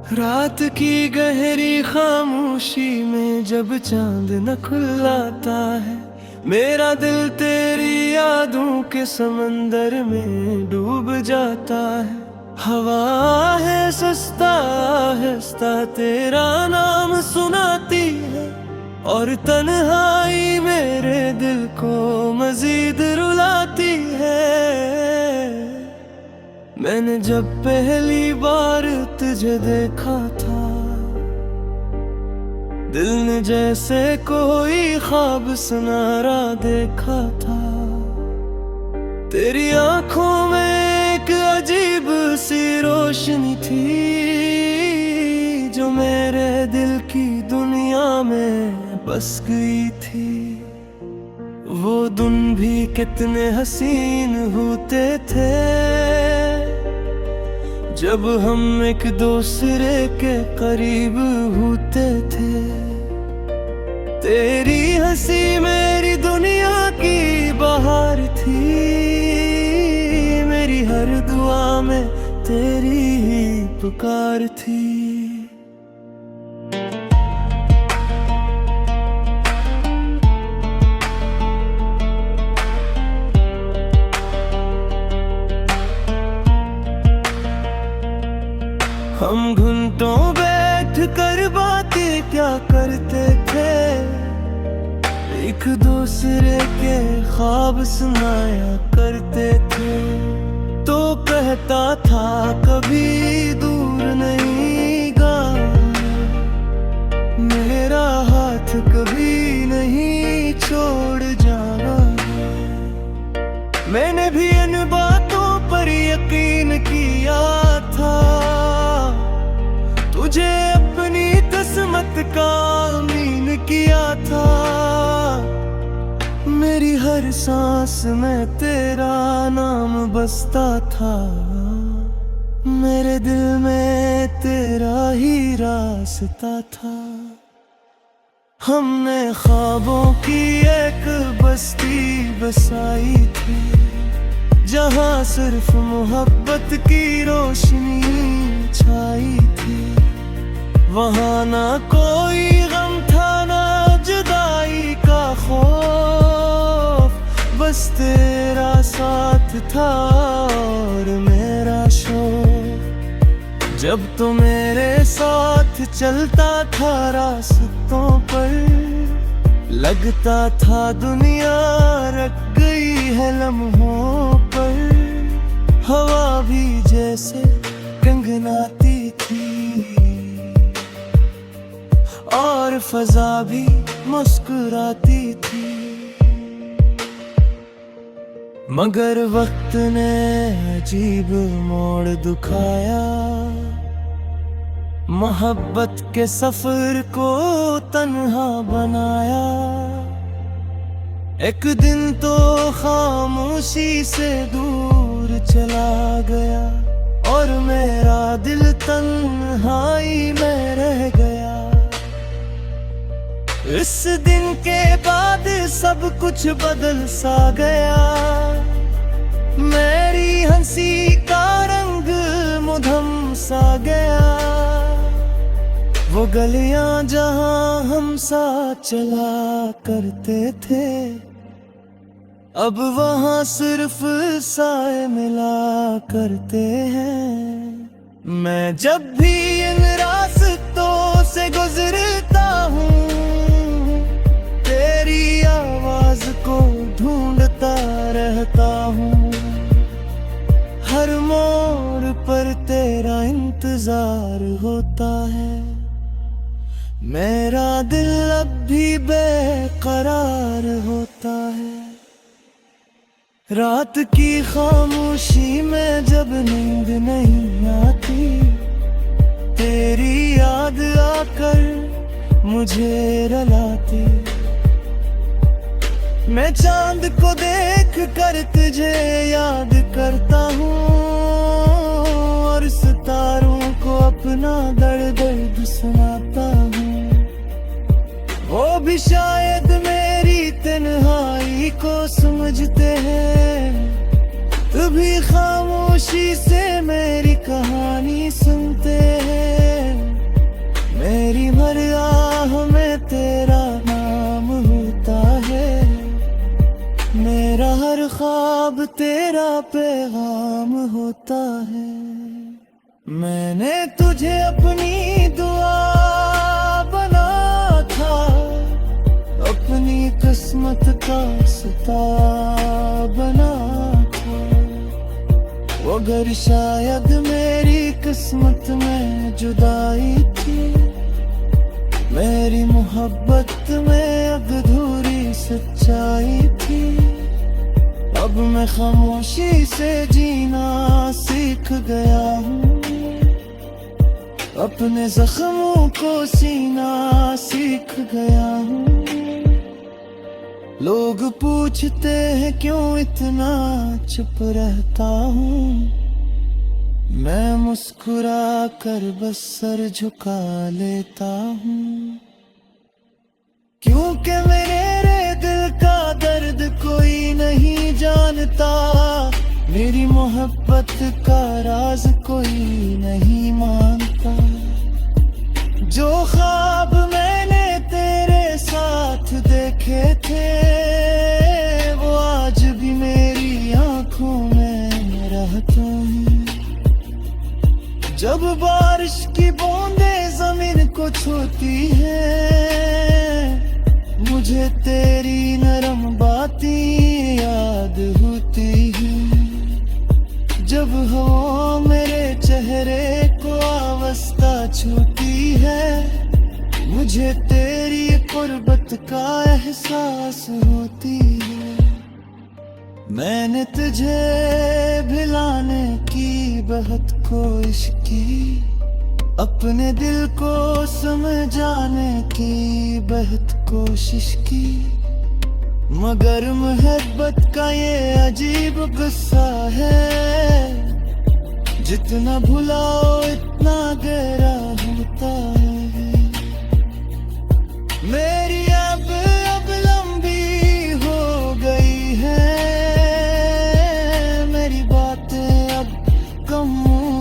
रात की गहरी खामोशी में जब चांद न खुलाता है, मेरा दिल तेरी यादों के समंदर में डूब जाता है। हवा है सस्ता हंसता तेरा नाम सुनाती है, और तन्हाई मेरे दिल को मजीद रुलाती है। मैंने जब पहली बार तुझे देखा था, दिल ने जैसे कोई ख्वाब सुनारा देखा था। तेरी आंखों में एक अजीब सी रोशनी थी, जो मेरे दिल की दुनिया में बस गई थी। वो दिन भी कितने हसीन होते थे, जब हम एक दूसरे के करीब होते थे। तेरी हंसी मेरी दुनिया की बहार थी, मेरी हर दुआ में तेरी ही पुकार थी। हम घंटों बैठ कर बातें क्या करते थे, एक दूसरे के ख्वाब सुनाया करते थे। तो कहता था कभी दूर नहीं गा, मेरा हाथ कभी नहीं छोड़ जाना। मैंने भी इन बातों पर यकीन किया था, तुझे अपनी किस्मत का अमीन किया था। मेरी हर सांस में तेरा नाम बसता था, मेरे दिल में तेरा ही रास्ता था। हमने ख्वाबों की एक बस्ती बसाई थी, जहाँ सिर्फ मोहब्बत की रोशनी छाई थी। वहाँ ना कोई गम था ना जुदाई का खौफ, बस तेरा साथ था और मेरा शौक। जब तो मेरे साथ चलता था रास्तों पर, लगता था दुनिया रख गई है लम्हों पर। हवा भी जैसे गंगनाती थी और फजा भी मुस्कुराती थी। मगर वक्त ने अजीब मोड़ दिखाया, मोहब्बत के सफर को तन्हा बनाया। एक दिन तो खामोशी से दूर चला गया, और मेरा दिल तन्हाई में रह गया। इस दिन के बाद सब कुछ बदल सा गया, मेरी हंसी का रंग मुधम सा गया। वो गलियां जहां हम साथ चला करते थे, अब वहां सिर्फ साए मिला करते हैं। मैं जब भी इन रास्तों से गुजरता हूँ, तेरी आवाज को ढूंढता रहता हूँ। हर मोड़ पर तेरा इंतजार होता है, मेरा दिल अब भी बेकरार होता है। रात की खामोशी में जब नींद नहीं आती, तेरी याद आकर मुझे रुलाती। मैं चांद को देख कर तुझे याद करता हूँ, और सितारों को अपना दर्द सुनाता हूँ। वो भी शायद मेरी तन्हाई को समझते हैं, तभी खामोशी से मेरी कहानी सुनते हैं। मेरी हर आह में तेरा नाम होता है, मेरा हर ख्वाब तेरा पैगाम होता है। मैंने तुझे अपनी दुआ बना था, अपनी किस्मत का सितारा बना था। अगर शायद मेरी किस्मत में जुदाई थी, मेरी मोहब्बत में अधूरी सच्चाई थी। अब मैं खामोशी से जीना सीख गया हूँ, अपने जख्मों को सीना सीख गया हूँ। लोग पूछते हैं क्यों इतना चुप रहता हूँ, मैं मुस्कुरा कर बस सर झुका लेता हूँ। क्योंकि मेरे दिल का दर्द कोई नहीं जानता, मेरी मोहब्बत का राज कोई नहीं मानता। जो ख्वाब मैंने तेरे साथ देखे थे, वो आज भी मेरी आंखों में रहता है। जब बारिश की बूंदें जमीन को छूती है, मुझे तेरी नरम बातें याद होती है। जब हवा मेरे चेहरे को आवाज़ छूती है, मुझे तेरी कुर्बत का एहसास होती है। मैंने तुझे भिलाने की बहुत कोशिश की, अपने दिल को समझाने की बहुत कोशिश की, मगर मोहब्बत का ये अजीब गुस्सा है, जितना भुलाओ इतना गहरा होता है। मेरी अब लंबी हो गई है, मेरी बातें अब कम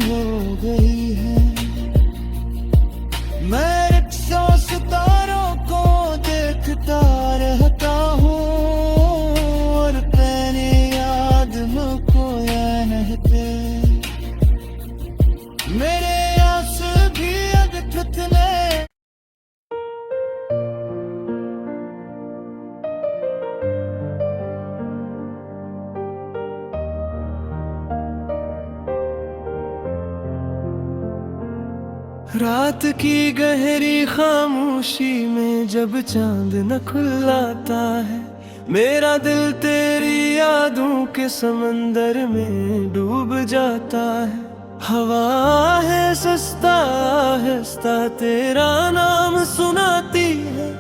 हो गई है। मैं रिक्शा सितारों को देखता रहता हूँ, और तेरी याद मुझको या नहते। मेरे आंसू भी अब कितने रात की गहरी खामोशी में जब चांद न खुलाता है, मेरा दिल तेरी यादों के समंदर में डूब जाता है। हवा है सस्ता हंसता तेरा नाम सुनाती है,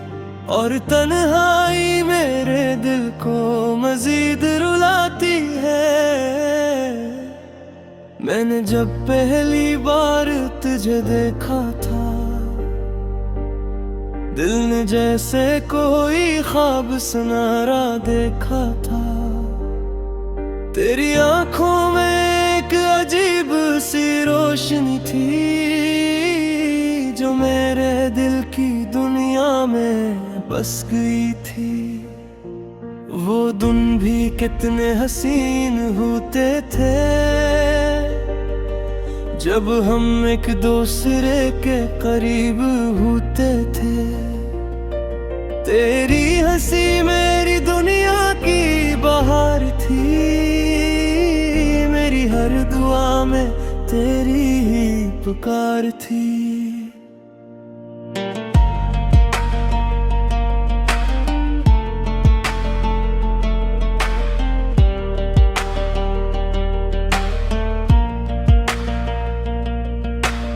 और तन्हाई मेरे दिल को मजीद रुलाती है। मैंने जब पहली बार तुझे देखा था, दिल ने जैसे कोई ख्वाब सुनारा देखा था। तेरी आंखों में एक अजीब सी रोशनी थी, जो मेरे दिल की दुनिया में बस गई थी। वो दिन भी कितने हसीन होते थे, जब हम एक दूसरे के करीब होते थे। तेरी हंसी मेरी दुनिया की बहार थी, मेरी हर दुआ में तेरी ही पुकार थी।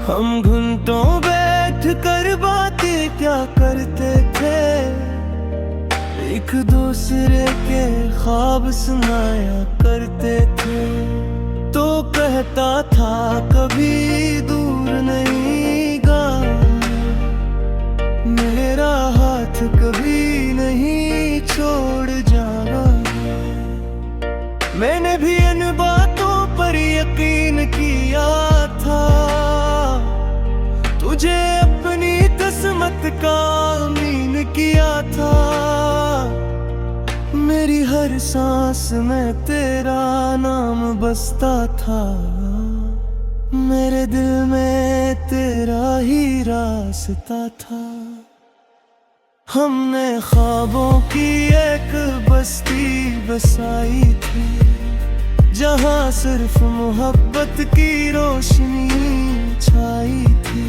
हम घुटनों बैठ कर बातें क्या करते थे, एक दूसरे के ख्वाब सुनाया करते थे। तो कहता था कभी दूर नहीं गा, मेरा हाथ कभी नहीं छोड़ जाना। मैंने भी इन बातों पर यकीन किया था, तुझे अपनी तस्वीर हर सांस में तेरा नाम बसता था, मेरे दिल में तेरा ही रास्ता था। हमने ख्वाबों की एक बस्ती बसाई थी, जहाँ सिर्फ मोहब्बत की रोशनी छाई थी।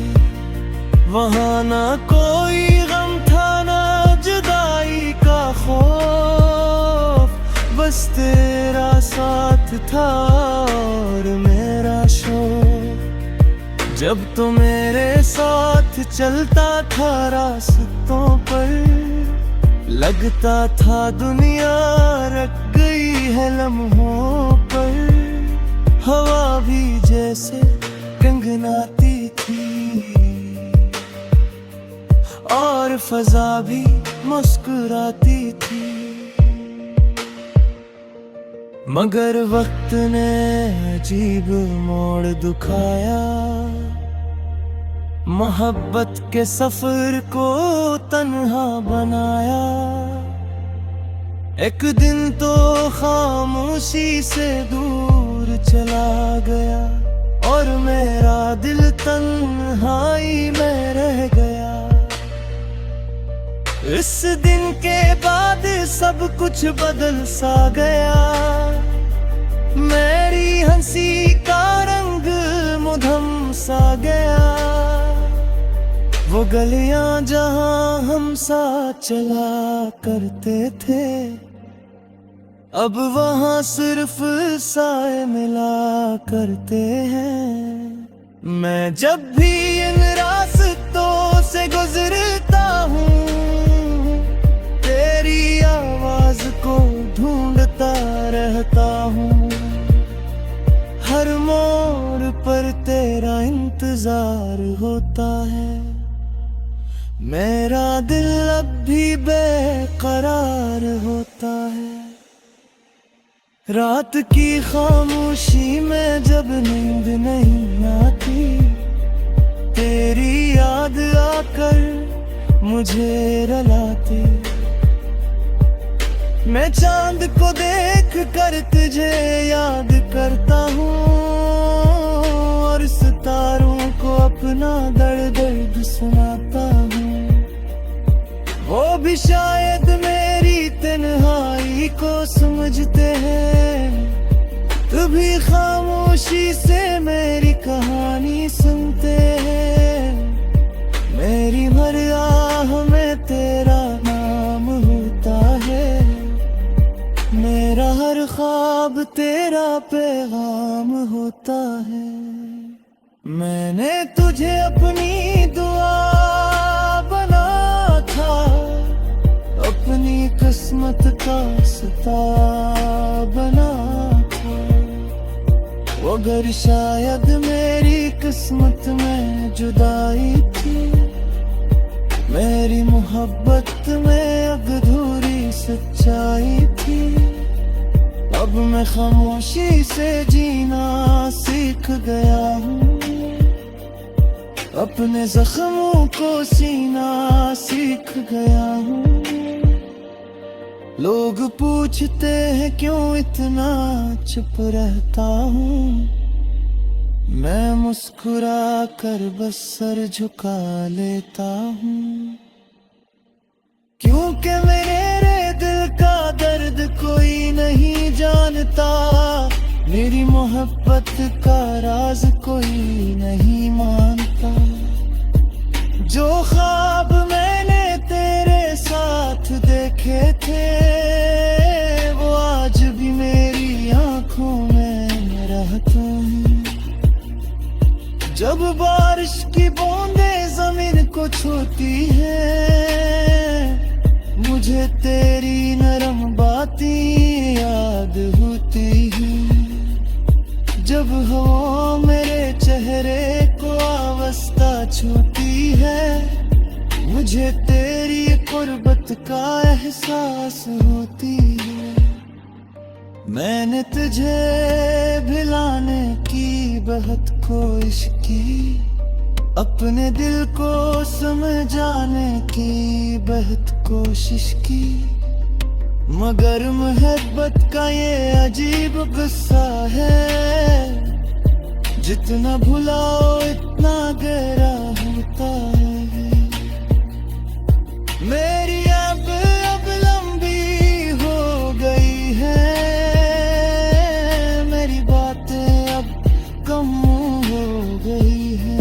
वहाँ ना कोई गम था ना जुदाई का खौफ, बस तेरा साथ था और मेरा शौक। जब तो मेरे साथ चलता था रास्तों पर, लगता था दुनिया रख गई है लम्हों पर। हवा भी जैसे गंगनाती थी और फजा भी मुस्कुराती थी, मगर वक्त ने अजीब मोड़ दिखाया, मोहब्बत के सफर को तन्हा बनाया। एक दिन तो खामोशी से दूर चला गया और मेरा दिल तन्हाई में रह गया। इस दिन के बाद सब कुछ बदल सा गया, मेरी हंसी का रंग मुधम सा गया। वो गलियां जहां हम साथ चला करते थे, अब वहां सिर्फ साए मिला करते हैं। मैं जब भी इन रास्तों से गुजरता हूँ, तेरी आवाज को ढूंढता रहता हूँ। हर मोड़ पर तेरा इंतजार होता है, मेरा दिल अब भी बेकरार होता है। रात की खामोशी में जब नींद नहीं आती, तेरी याद आकर मुझे रुलाती। मैं चांद को देख कर तुझे याद करता हूँ और सितारों को अपना दर्द सुनाता हूँ। वो भी शायद मेरी तन्हाई को समझते हैं, तू भी खामोशी से मेरी कहानी सुनते हैं। मेरी हर आह में तेरा नाम होता है, मेरा हर ख्वाब तेरा पैगाम होता है। मैंने तुझे अपनी दुआ बना था, अपनी किस्मत का सिता बना था। वो अगर शायद मेरी किस्मत में जुदाई थी, मेरी मोहब्बत में अधूरी सच्चाई थी। अब मैं खामोशी से जीना सीख गया हूँ, अपने जख्मों को सीना सीख गया हूँ। लोग पूछते हैं क्यों इतना चुप रहता हूँ, मैं मुस्कुरा कर बस सर झुका लेता हूँ। क्योंकि मेरे दिल का दर्द कोई नहीं जानता, मेरी मोहब्बत का राज कोई नहीं मानता। जो ख्वाब मैंने तेरे साथ देखे थे, वो आज भी मेरी आंखों में रहते हैं। जब बारिश की बूंदें जमीन को छूती हैं, मुझे तेरी नरम बातें याद होती हैं। जब हवा मेरे चेहरे को आवाज़ छूती है, मुझे तेरी कुर्बत का एहसास होती है। मैंने तुझे भिलाने की बहुत कोशिश की, अपने दिल को समझाने की बहुत कोशिश की। मगर मोहब्बत का ये अजीब गुस्सा है, जितना भुलाओ इतना गहरा होता है। मेरी अब लंबी हो गई है, मेरी बातें अब कम हो गई है।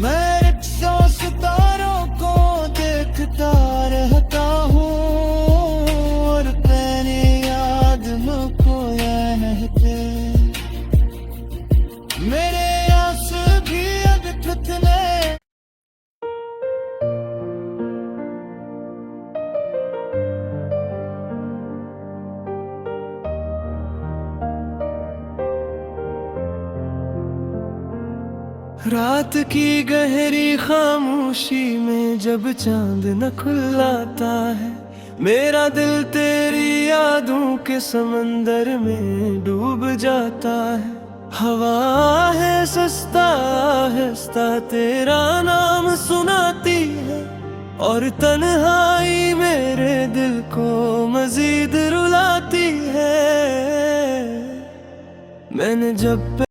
मैं रिक्शों सितारों को देखता रहता हूँ, और तेरी याद मुझको यह रहते। मेरे आंसू भी अब थथने। रात की गहरी खामोशी में जब चांद न खुलाता है, मेरा दिल तेरी यादों के समंदर में डूब जाता है। हवा है सस्ता हंसता तेरा नाम सुनाती है, और तन्हाई मेरे दिल को मजीद रुलाती है। मैंने जब